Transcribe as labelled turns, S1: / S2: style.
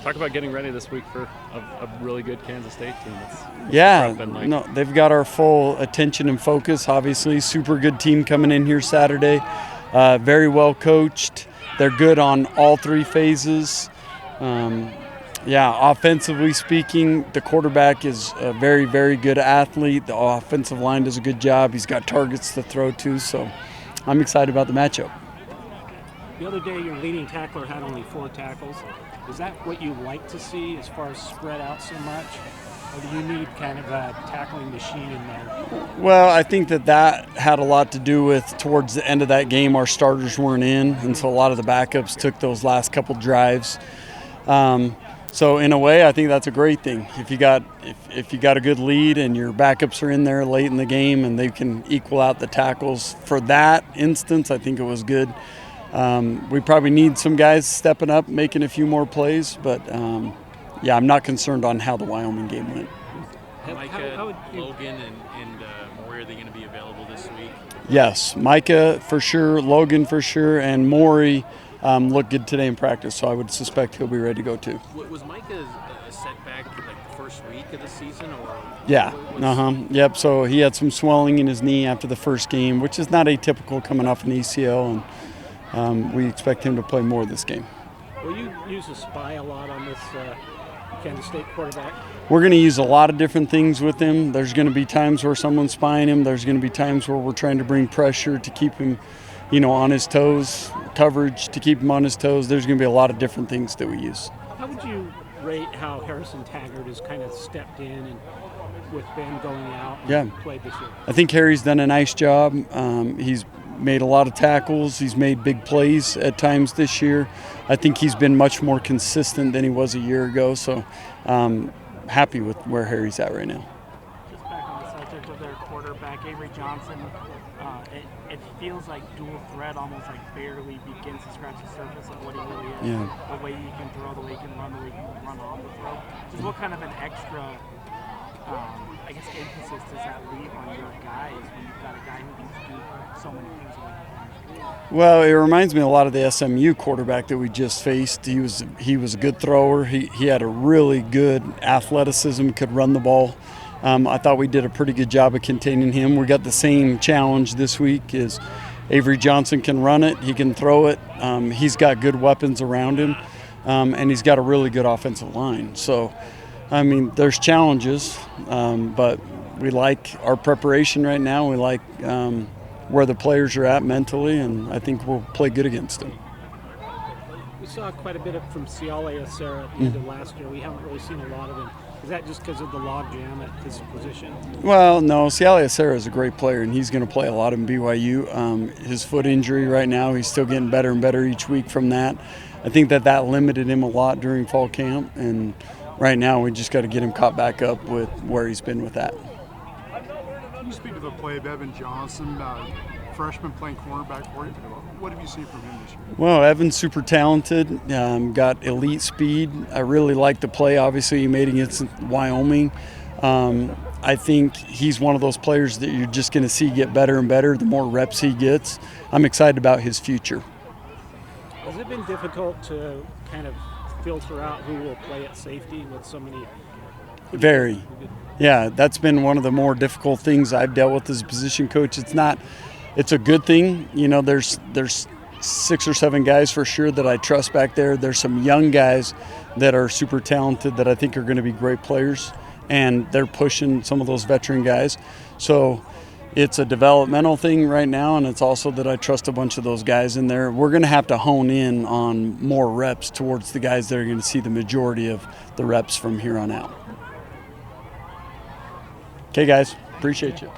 S1: Talk about getting ready this week for a really good Kansas State team.
S2: No, they've got our full attention and focus, obviously. Super good team coming in here Saturday. Very well coached. They're good on all three phases. Offensively speaking, the quarterback is a very, very good athlete. The offensive line does a good job. He's got targets to throw to, so I'm excited about the matchup.
S3: The other day, your leading tackler had only 4 tackles. Is that what you like to see as far as spread out so much? Or do you need kind of a tackling machine in there?
S2: Well, I think that had a lot to do with towards the end of that game, our starters weren't in, and so a lot of the backups took those last couple drives. So in a way, I think that's a great thing. If you got a good lead and your backups are in there late in the game and they can equal out the tackles, for that instance, I think it was good. We probably need some guys stepping up, making a few more plays, but I'm not concerned on how the Wyoming game went.
S4: Micah, Logan, and Maury, are they going to be available this week?
S2: Yes, Micah for sure, Logan for sure, and Maury looked good today in practice, so I would suspect he'll be ready to go too.
S4: Was Micah a setback like the first week of the season, or?
S2: Yeah. Yep. So he had some swelling in his knee after the first game, which is not atypical coming off an ACL, and we expect him to play more this game.
S3: Will you use a spy a lot on this Kansas State quarterback?
S2: We're going to use a lot of different things with him. There's going to be times where someone's spying him. There's going to be times where we're trying to bring pressure to keep him, on his toes, coverage to keep him on his toes. There's going to be a lot of different things that we use.
S3: How would you rate how Harrison Taggart has kind of stepped in and with Ben going out and played this year?
S2: I think Harry's done a nice job. He's made a lot of tackles. He's made big plays at times this year. I think he's been much more consistent than he was a year ago, so happy with where Harry's at right now.
S5: Just back on the subject of their quarterback, Avery Johnson, it feels like dual threat almost like barely begins to scratch the surface of what he really is.
S2: Yeah.
S5: The way he can throw, the way he can run, the way he can run off the throw. Just what kind of an extra emphasis does that leave on your guys when you've got a guy who can do so many things away from?
S2: Well, it reminds me a lot of the SMU quarterback that we just faced. He was a good thrower. He had a really good athleticism, could run the ball. I thought we did a pretty good job of containing him. We got the same challenge this week is Avery Johnson can run it, he can throw it. He's got good weapons around him, and he's got a really good offensive line. So, there's challenges, but we like our preparation right now. We like where the players are at mentally, and I think we'll play good against them.
S3: We saw quite a bit from Siale Acera at the end of last year. We haven't really seen a lot of him. Is that just because of the logjam at his position?
S2: Well, no. Siale Acera is a great player, and he's going to play a lot in BYU. His foot injury right now, he's still getting better and better each week from that. I think that limited him a lot during fall camp, and right now we just got to get him caught back up with where he's been with that.
S6: Can you speak to the play of Evan Johnson, freshman playing cornerback for you? What have you seen from him this year?
S2: Well, Evan's super talented, got elite speed. I really like the play, obviously, he made against Wyoming. I think he's one of those players that you're just going to see get better and better the more reps he gets. I'm excited about his future.
S3: Has it been difficult to kind of filter out who will play at safety with so many?
S2: Very. Yeah, that's been one of the more difficult things I've dealt with as a position coach. It's a good thing. There's 6 or 7 guys for sure that I trust back there. There's some young guys that are super talented that I think are going to be great players, and they're pushing some of those veteran guys. So it's a developmental thing right now, and it's also that I trust a bunch of those guys in there. We're going to have to hone in on more reps towards the guys that are going to see the majority of the reps from here on out. Okay, guys, appreciate you.